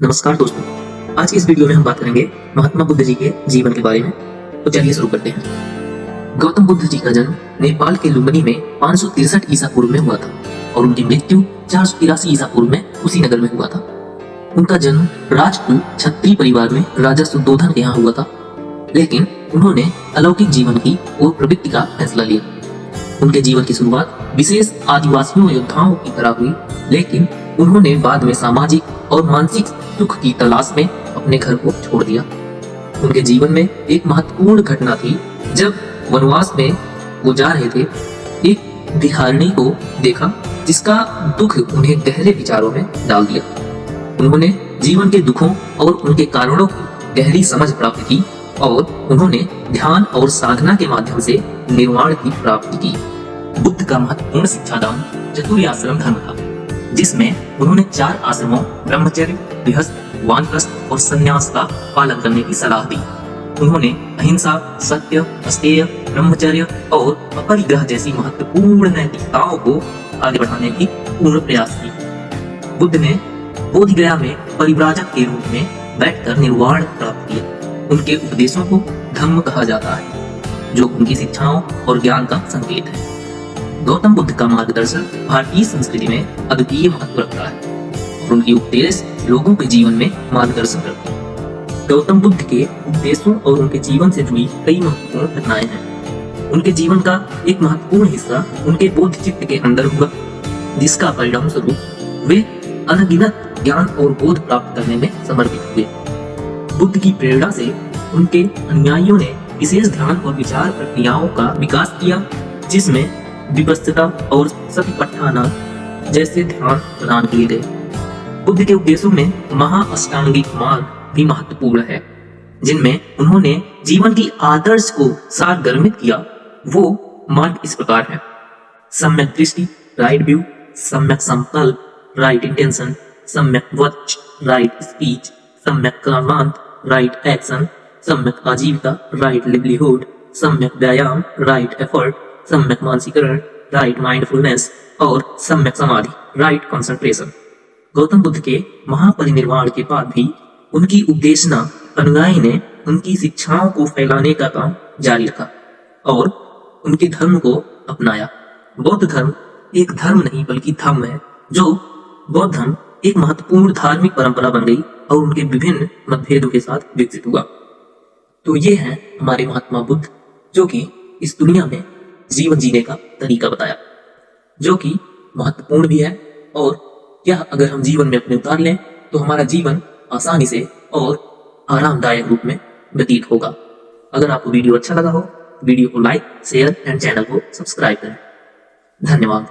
नमस्कार दोस्तों, आज की इस वीडियो में हम बात करेंगे महात्मा बुद्ध जी के जीवन के बारे में। तो चलिए शुरू करते हैं। गौतम बुद्ध जी का जन्म नेपाल के लुम्बिनी में 563 ईसा पूर्व में हुआ था और उनकी मृत्यु 483 ईसा पूर्व में उसी नगर में हुआ था। उनका जन्म राजकुल क्षत्रिय परिवार में राजा सुद्धोधन के यहाँ हुआ था, लेकिन उन्होंने अलौकिक जीवन की ओर प्रवृत्ति का फैसला लिया। उनके जीवन की शुरुआत विशेष आदिवासियों योद्धाओं की तरह हुई, लेकिन उन्होंने बाद में सामाजिक और मानसिक सुख की तलाश में अपने घर को छोड़ दिया। उनके जीवन में एक महत्वपूर्ण घटना थी जब वनवास में वो जा रहे थे। एक भिखारिणी को देखा जिसका दुख उन्हें गहरे विचारों में डाल दिया। उन्होंने जीवन के दुखों और उनके कारणों की गहरी समझ प्राप्त की और उन्होंने ध्यान और साधना के माध्यम से निर्वाण की प्राप्ति की। बुद्ध का महत्वपूर्ण शिक्षादान चतुर्थ आश्रम धर्म था, जिसमें उन्होंने 4 आश्रमों ब्रह्मचर्य, गृहस्थ, वानप्रस्थ और संन्यास का पालन करने की सलाह दी। उन्होंने अहिंसा, सत्य, अस्तेय, ब्रह्मचर्य और अपरिग्रह जैसी महत्वपूर्ण नैतिकताओं को आगे बढ़ाने की पूर्ण प्रयास की। बुद्ध ने बोधिगया में परिव्राजक के रूप में बैठकर निर्वाण प्राप्त किया। उनके उपदेशों को धम्म कहा जाता है, जो उनकी शिक्षाओं और ज्ञान का संकेत है। गौतम बुद्ध का मार्गदर्शन भारतीय संस्कृति में अद्वितीय महत्व रखता है और उनकी उपदेश लोगों के जीवन में मार्गदर्शन करती है। गौतम बुद्ध के उपदेशों और उनके जीवन से जुड़ी कई महत्वपूर्ण घटनाएं हैं। उनके जीवन का एक महत्वपूर्ण हिस्सा उनके बोध चित्त के अंदर हुआ, जिसका परिणाम स्वरूप वे अनगिनत ज्ञान और बोध प्राप्त करने में समर्पित हुए। बुद्ध की प्रेरणा से उनके अनुयायियों ने विशेष ध्यान और विचार प्रक्रियाओं का विकास किया, जिसमें विपश्चिता और सतिपट्ठाना जैसे ध्यान प्रदान किए गए। बुद्ध के उपदेशों में महाअष्टांगिक मार्ग भी महत्वपूर्ण है, जिनमें उन्होंने जीवन की आदर्श को सारगर्भित किया। वो मार्ग इस प्रकार है: सम्यक दृष्टि, राइट व्यू; सम्यक संकल्प, राइट इंटेंशन; सम्यक वच, राइट स्पीच; सम्यक कर्मांत, राइट एक्शन; सम्यक आजीविका, राइट लिवलीहुड; सम्यक व्यायाम, राइट एफर्ट; सम्यक मानसीकरण, राइट माइंडफुलनेस; और सम्यक समाधि, राइट कंसंट्रेशन। गौतम बुद्ध के महापरिनिर्वाण के बाद भी उनकी उपदेशना अनुयायी ने उनकी शिक्षाओं को फैलाने का काम जारी रखा और उनके धर्म को अपनाया। बौद्ध धर्म एक धर्म नहीं बल्कि धम्म है। जो बौद्ध धर्म एक महत्वपूर्ण धार्मिक परंपरा बन गई और उनके विभिन्न मतभेदों के साथ विकसित हुआ। तो ये है हमारे महात्मा बुद्ध, जो कि इस दुनिया में जीवन जीने का तरीका बताया, जो कि महत्वपूर्ण भी है। और यह अगर हम जीवन में अपने उतार लें तो हमारा जीवन आसानी से और आरामदायक रूप में व्यतीत होगा। अगर आपको वीडियो अच्छा लगा हो, वीडियो को लाइक, शेयर एंड चैनल को सब्सक्राइब करें। धन्यवाद।